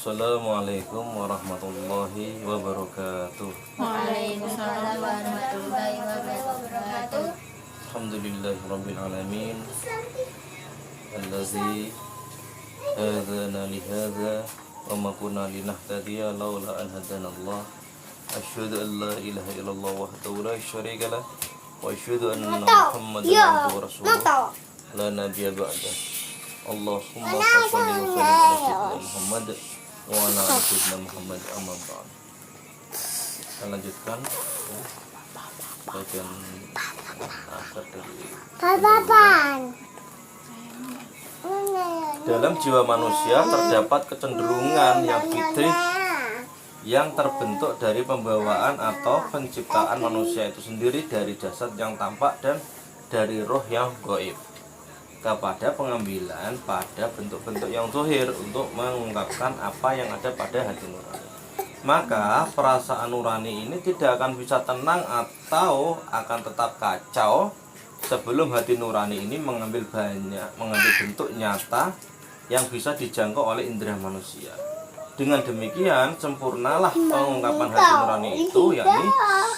Assalamualaikum warahmatullahi wabarakatuh. Waalaikumsalam warahmatullahi wabarakatuh. Alhamdulillahirabbil alamin. Allazi hadana li hadza wa ma kunna linahtadiya laula an hadanallah. Asyhadu an la ilaha illallah wahdahu la syarika lah wa asyhadu anna Muhammadan abduhu wa rasuluh la nabiyya ba'dah. Allahumma shalli wa sallim ala sayyidina Muhammad wa ala ali sayyidina Muhammad amma ba'd. Kita lanjutkan bagian akhir dari dalam jiwa manusia terdapat kecenderungan yang fitri yang terbentuk dari pembawaan atau penciptaan manusia itu sendiri dari jasad yang tampak dan dari roh yang gaib kepada pengambilan pada bentuk-bentuk yang zahir untuk mengungkapkan apa yang ada pada hati nurani. Maka perasaan nurani ini tidak akan bisa tenang atau akan tetap kacau sebelum hati nurani ini mengambil bentuk nyata yang bisa dijangkau oleh indera manusia. Dengan demikian sempurnalah pengungkapan hati nurani itu, yakni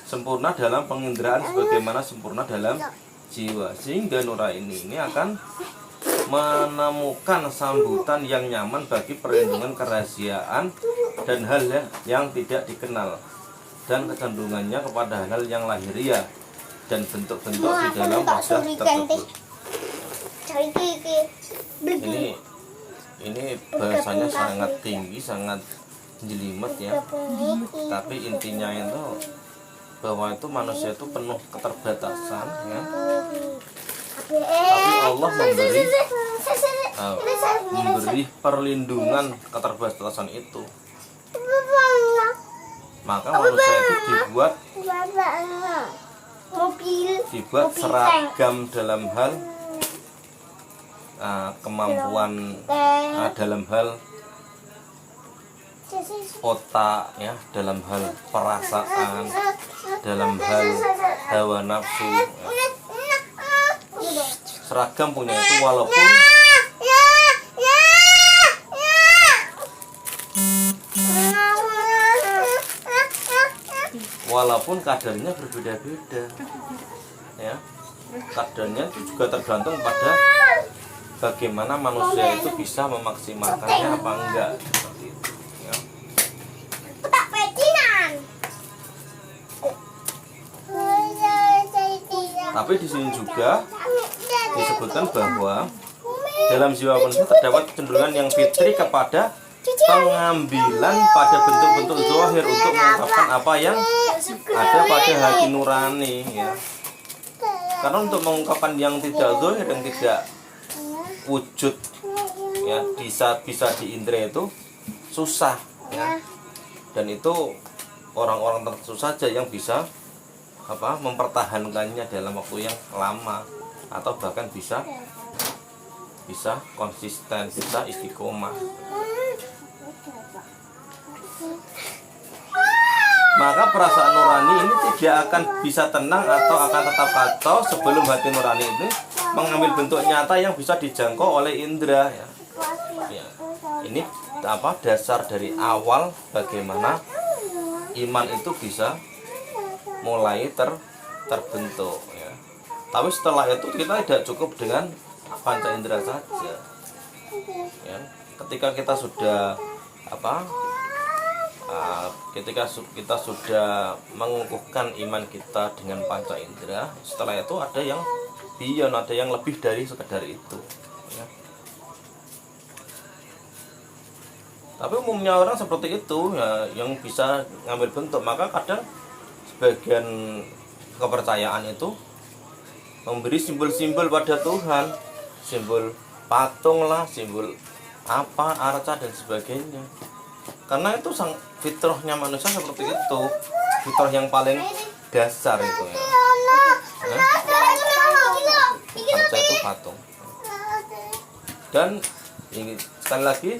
sempurna dalam penginderaan sebagaimana sempurna dalam jiwa, sehingga nurani ini akan menemukan sambutan yang nyaman bagi perlindungan kerahasiaan dan hal yang tidak dikenal, dan kecenderungannya kepada hal yang lahiriah dan bentuk-bentuk di dalam wajah tersebut. Ini bahasanya sangat tinggi, sangat jelimet ya. Tapi intinya itu bahwa itu manusia itu penuh keterbatasan ya. Tapi Allah memberi perlindungan keterbatasan itu. Maka manusia itu dibuat seragam dalam hal kemampuan, dalam hal otak ya, dalam hal perasaan, dalam hal hawa nafsu ya. Seragam punya itu walaupun kadarnya berbeda-beda ya. Kadarnya itu juga tergantung pada bagaimana manusia itu bisa memaksimalkannya apa enggak, seperti itu ya. Tapi di sini juga disebutkan bahwa dalam jiwa manusia terdapat kecenderungan yang fitri kepada pengambilan pada bentuk-bentuk zahir untuk mengungkapkan apa yang ada pada hati nurani ya. Karena untuk mengungkapkan yang tidak zahir, yang tidak wujud ya, bisa diindra itu susah ya. Dan itu orang-orang tertentu saja yang bisa mempertahankannya dalam waktu yang lama, atau bahkan bisa konsisten, bisa istiqomah. Maka perasaan nurani ini tidak akan bisa tenang atau akan tetap kacau sebelum hati nurani ini mengambil bentuk nyata yang bisa dijangkau oleh indera ya. Ya. Ini dasar dari awal bagaimana iman itu bisa mulai terbentuk ya. Tapi setelah itu kita tidak cukup dengan panca indera saja ya. Ketika kita sudah kita sudah mengukuhkan iman kita dengan panca indera, setelah itu ada yang beyond, ada yang lebih dari sekedar itu ya. Tapi umumnya orang seperti itu ya, yang bisa ngambil bentuk. Maka kadang sebagian kepercayaan itu memberi simbol-simbol pada Tuhan, simbol patung lah, simbol arca dan sebagainya. Karena itu fitrahnya manusia seperti itu, fitrah yang paling dasar itu ya. Arca itu patung. Dan ini sekali lagi,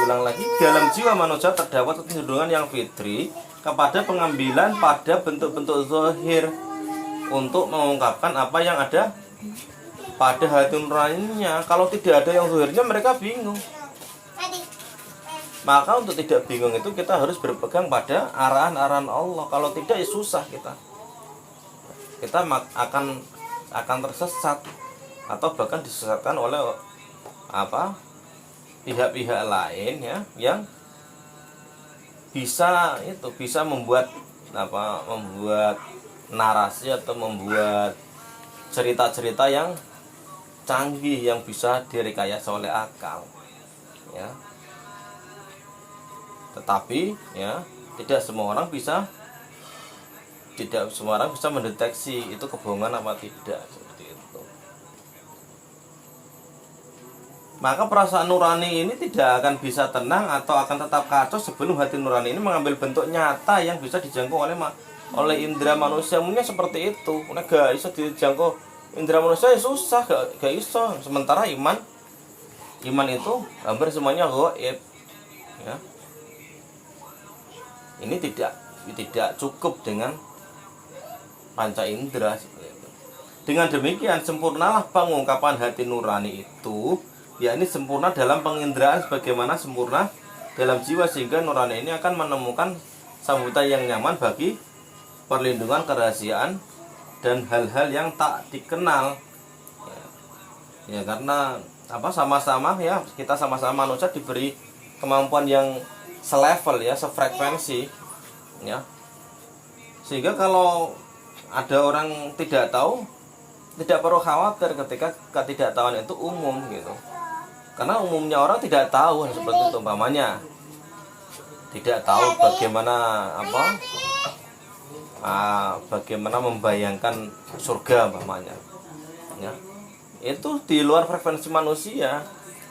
ulang lagi, dalam jiwa manusia terdapat kecenderungan yang fitri kepada pengambilan pada bentuk-bentuk zahir untuk mengungkapkan apa yang ada pada hati nuraninya. Kalau tidak ada yang zahirnya, mereka bingung. Maka untuk tidak bingung itu kita harus berpegang pada arahan-arahan Allah. Kalau tidak ya susah kita akan tersesat atau bahkan disesatkan oleh pihak-pihak lain ya, yang bisa membuat narasi atau membuat cerita-cerita yang canggih yang bisa direkayasa oleh akal ya. Tetapi ya tidak semua orang bisa mendeteksi itu kebohongan apa tidak, seperti itu. Maka perasaan nurani ini tidak akan bisa tenang atau akan tetap kacau sebelum hati nurani ini mengambil bentuk nyata yang bisa dijangkau oleh indera manusia. Umumnya seperti itu. Gak bisa dijangkau indera manusia ya susah, gak iso. Sementara iman itu hampir semuanya gaib ya. Ini tidak cukup dengan panca indera seperti itu. Dengan demikian sempurnalah pengungkapan hati nurani itu, yakni sempurna dalam penginderaan sebagaimana sempurna dalam jiwa, sehingga nurani ini akan menemukan sambutan yang nyaman bagi perlindungan kerahasiaan dan hal-hal yang tak dikenal ya karena sama-sama ya, kita sama-sama manusia diberi kemampuan yang selevel ya, sefrekuensi ya, sehingga kalau ada orang tidak tahu, tidak perlu khawatir ketika ketidaktahuan itu umum gitu. Karena umumnya orang tidak tahu seperti itu, umpamanya tidak tahu bagaimana membayangkan surga umpamanya ya. Itu di luar frekuensi manusia.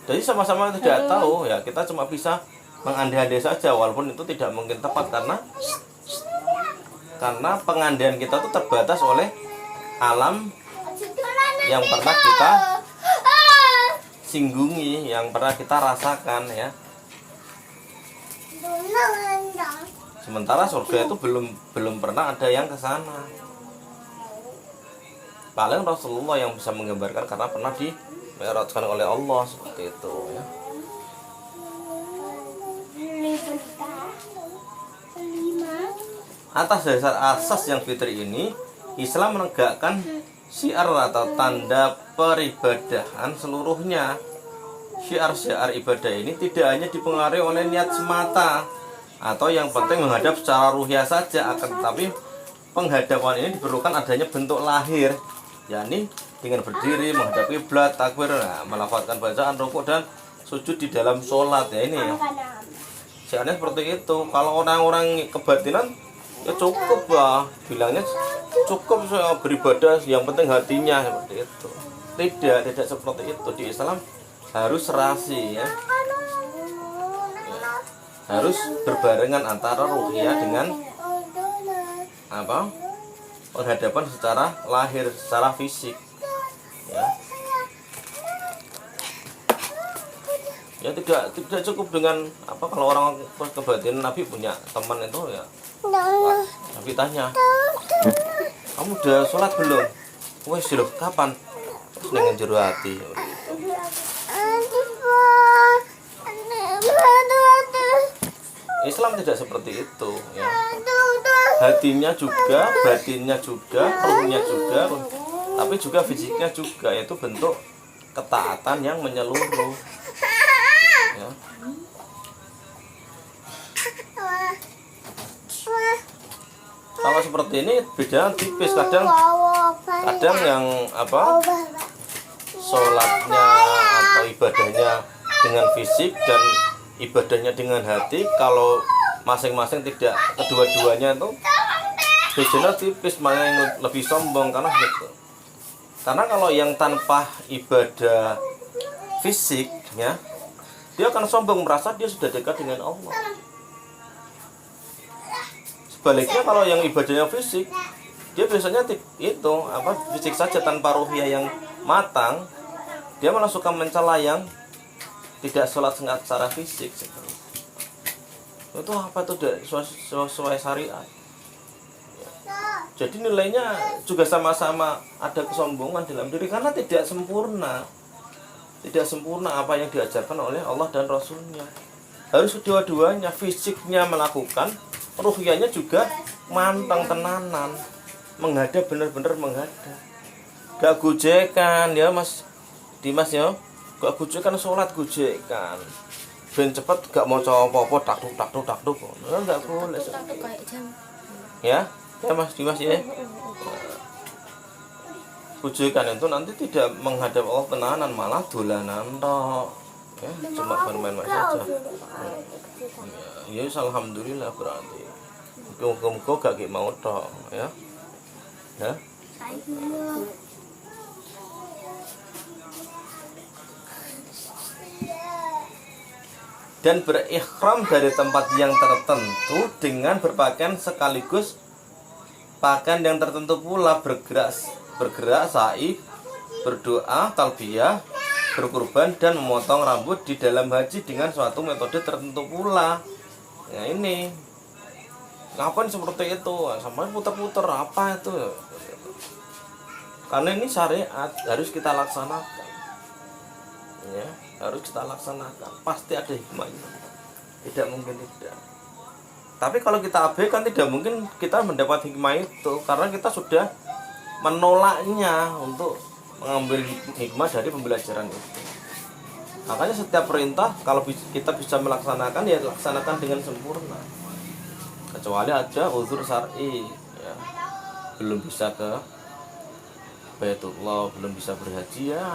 Jadi sama-sama tidak tahu ya, kita cuma bisa mengandai-andai saja, walaupun itu tidak mungkin tepat karena pengandaian kita itu terbatas oleh alam yang pernah kita singgungi, yang pernah kita rasakan ya. Sementara surga itu belum pernah ada yang ke sana. Paling Rasulullah yang bisa menggambarkan karena pernah dimi'rajkan oleh Allah seperti itu ya. Atas dasar asas yang fitri ini, Islam menegakkan syiar atau tanda peribadahan seluruhnya. Syiar-syiar ibadah ini tidak hanya dipengaruhi oleh niat semata atau yang penting menghadap secara ruhiyah saja, akan tetapi penghadapan ini diperlukan adanya bentuk lahir, yakni dengan berdiri, menghadap kiblat, takbir, melafazkan bacaan, rukuk dan sujud di dalam sholat ya. Ini ya, syiarnya seperti itu. Kalau orang-orang kebatinan ya cukup lah, bilangnya cukup beribadah, yang penting hatinya, seperti itu. Tidak seperti itu. Di Islam harus serasi ya, harus berbarengan antara ruhiyah dengan penghadapan secara lahir, secara fisik ya tidak cukup dengan kalau orang kebatinan. Nabi punya teman itu ya, Nabi tanya, kamu udah sholat belum? Wes loh, kapan? Terus dengan jero hati. Islam tidak seperti itu ya. Hatinya juga, batinnya juga, ruhnya juga, tapi juga fisiknya juga, yaitu bentuk ketaatan yang menyeluruh ya. Kalau seperti ini beda tipis, kadang yang sholatnya atau ibadahnya dengan fisik dan ibadahnya dengan hati, kalau masing-masing tidak, kedua-duanya itu bedanya tipis, mana yang lebih sombong karena gitu. Karena kalau yang tanpa ibadah fisik ya, dia akan sombong, merasa dia sudah dekat dengan Allah. Sebaliknya kalau yang ibadahnya fisik, dia biasanya itu fisik saja tanpa ruhiyah yang matang, dia malah suka mencela yang tidak sholat secara fisik. Itu tidak sesuai syariat. Jadi nilainya juga sama-sama ada kesombongan dalam diri karena tidak sempurna apa yang diajarkan oleh Allah dan Rasulnya. harus kedua-duanya, fisiknya melakukan, ruhiyahnya juga mantang tenanan, menghadap, bener-bener menghadap. Gak gojekan ya Mas Dimas ya, gak gojekan sholat, gojekan ben cepet, gak mau coba apa-apa, takduk nggak boleh kayak jam. ya Mas Dimas ya. Gojekan itu nanti tidak menghadap Allah tenanan, malah dolanan tok ya, cuma main-main saja ya, alhamdulillah berarti muga-muga gak mau tok ya. Dan berikhram dari tempat yang tertentu dengan berpakaian sekaligus pakaian yang tertentu pula, bergerak sa'i, berdoa, talbiyah, berkurban dan memotong rambut di dalam haji dengan suatu metode tertentu pula. Nah ini ngapain seperti itu, sampai putar-putar apa itu, karena ini syariat harus kita laksanakan ya, harus kita laksanakan, pasti ada hikmahnya, tidak mungkin tidak. Tapi kalau kita abaikan, tidak mungkin kita mendapat hikmah itu, karena kita sudah menolaknya untuk mengambil hikmah dari pembelajaran itu. Makanya setiap perintah kalau kita bisa melaksanakan, ya laksanakan dengan sempurna, kecuali ada uzur syar'i ya, belum bisa ke Baitullah, belum bisa berhaji, ya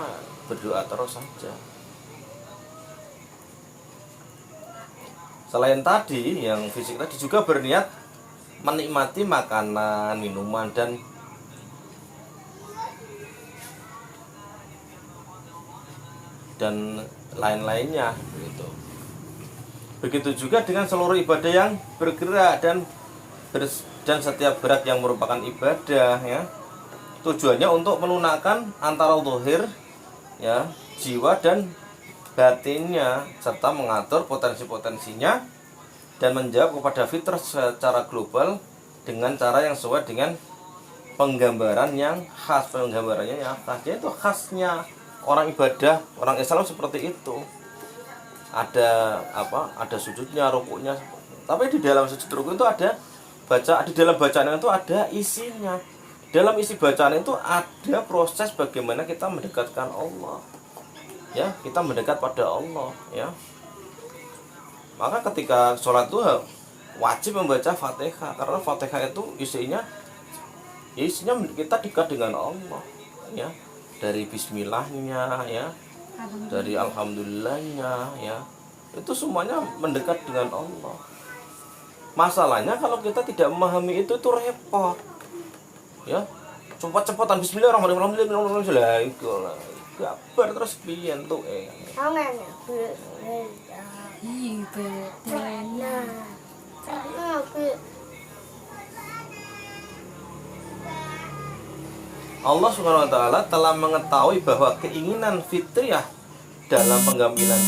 berdoa terus saja. Selain tadi yang fisik tadi, juga berniat menikmati makanan, minuman dan lain-lainnya gitu. Begitu juga dengan seluruh ibadah yang bergerak dan setiap gerak yang merupakan ibadah ya. Tujuannya untuk melunakkan antara zahir ya, jiwa dan batinnya, serta mengatur potensi-potensinya dan menjawab kepada fitrah secara global dengan cara yang sesuai dengan penggambaran yang khas. Penggambarannya yang khas, yaitu khasnya orang ibadah, orang Islam seperti itu. Ada apa? Ada sujudnya, rukuknya. Tapi di dalam sujud rukuk itu ada di dalam bacaan itu ada isinya. Dalam isi bacaan itu ada proses bagaimana kita mendekatkan Allah. Ya, kita mendekat pada Allah ya. Maka ketika sholat itu wajib membaca Fatihah, karena Fatihah itu isinya kita dekat dengan Allah ya. Dari bismillahnya ya, dari alhamdulillahnya ya, itu semuanya mendekat dengan Allah. Masalahnya kalau kita tidak memahami itu repot ya. Cepat-cepatan bismillahirrahmanirrahim kabar terus pian tuh Allah Subhanahu wa taala telah mengetahui bahwa keinginan fitriyah dalam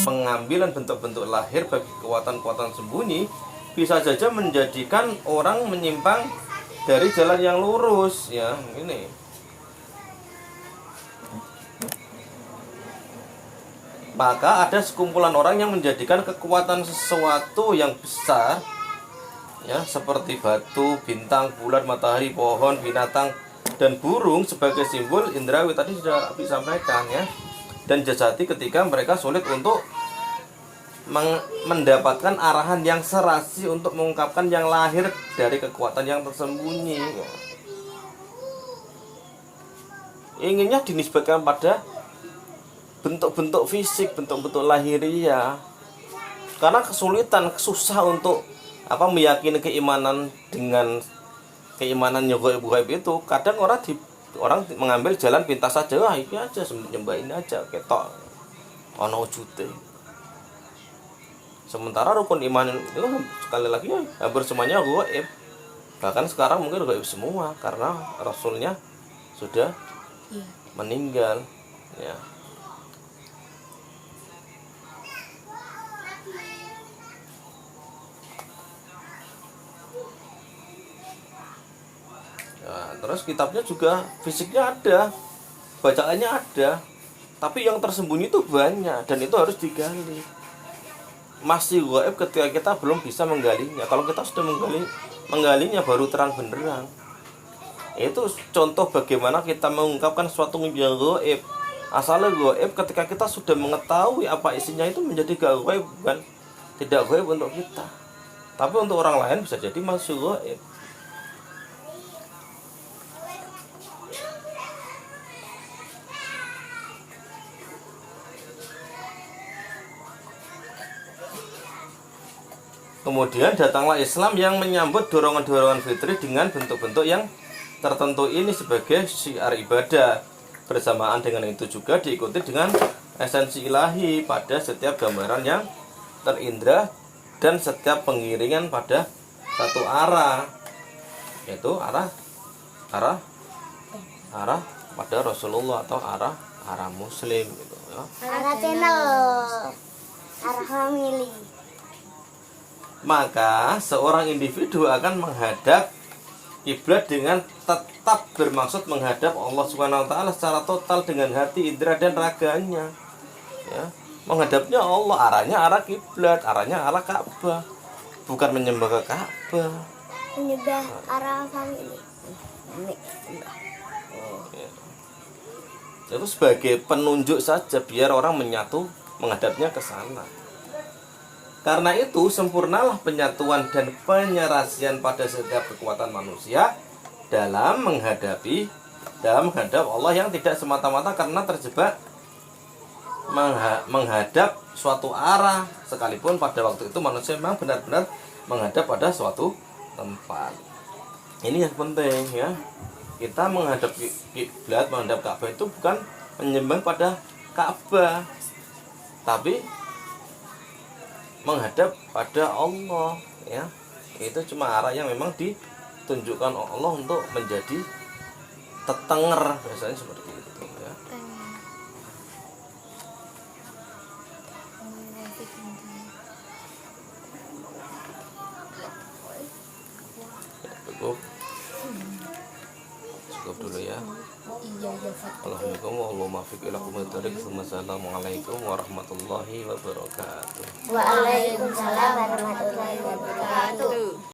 pengambilan bentuk-bentuk lahir bagi kekuatan-kekuatan sembunyi bisa saja menjadikan orang menyimpang dari jalan yang lurus ya. Ini maka ada sekumpulan orang yang menjadikan kekuatan sesuatu yang besar ya, seperti batu, bintang, bulan, matahari, pohon, binatang dan burung sebagai simbol indrawi, tadi sudah disampaikan ya, dan jasati ketika mereka sulit untuk mendapatkan arahan yang serasi untuk mengungkapkan yang lahir dari kekuatan yang tersembunyi ya. Inginnya dinisbatkan pada bentuk-bentuk fisik, bentuk-bentuk lahiriah, karena susah untuk meyakini keimanan dengan keimanan yang gaib itu. Kadang orang mengambil jalan pintas saja, wah ini aja nyembahin aja ketok ono wujute. Sementara rukun iman itu sekali lagi hampir semuanya gaib. Bahkan sekarang mungkin gaib semua karena rasulnya sudah meninggal ya. Nah, terus kitabnya juga fisiknya ada, bacaannya ada, tapi yang tersembunyi itu banyak dan itu harus digali. masih gaib ketika kita belum bisa menggalinya. Kalau kita sudah menggalinya baru terang benderang. Itu contoh bagaimana kita mengungkapkan suatu mimpi yang gaib. Asalnya gaib ketika kita sudah mengetahui apa isinya itu menjadi gaib, bukan tidak gaib untuk kita. Tapi untuk orang lain bisa jadi masih gaib. Kemudian datanglah Islam yang menyambut dorongan-dorongan fitri dengan bentuk-bentuk yang tertentu ini sebagai syiar ibadah. Bersamaan dengan itu juga diikuti dengan esensi ilahi pada setiap gambaran yang terindra dan setiap pengiringan pada satu arah, yaitu arah pada Rasulullah atau arah Muslim gitu, ya. Arah channel, arah family. Maka seorang individu akan menghadap kiblat dengan tetap bermaksud menghadap Allah Subhanahu wa taala secara total dengan hati, indera dan raganya. Ya, menghadapnya Allah, arahnya arah kiblat, arahnya arah Ka'bah. Bukan menyembah ke Ka'bah. Menyembah arah family. Ya. Itu sebagai penunjuk saja biar orang menyatu menghadapnya ke sana. Karena itu sempurnalah penyatuan dan penyerasian pada setiap kekuatan manusia dalam menghadap Allah yang tidak semata-mata karena terjebak menghadap suatu arah, sekalipun pada waktu itu manusia memang benar-benar menghadap pada suatu tempat. Ini yang penting, ya. Kita menghadap kiblat, menghadap Ka'bah itu bukan menyembah pada Ka'bah, tapi menghadap pada Allah, ya. Itu cuma arah yang memang ditunjukkan Allah untuk menjadi tetenger, biasanya seperti itu, ya. Cukup dulu ya. Assalamualaikum warahmatullahi wabarakatuh. Waalaikumsalam warahmatullahi wabarakatuh.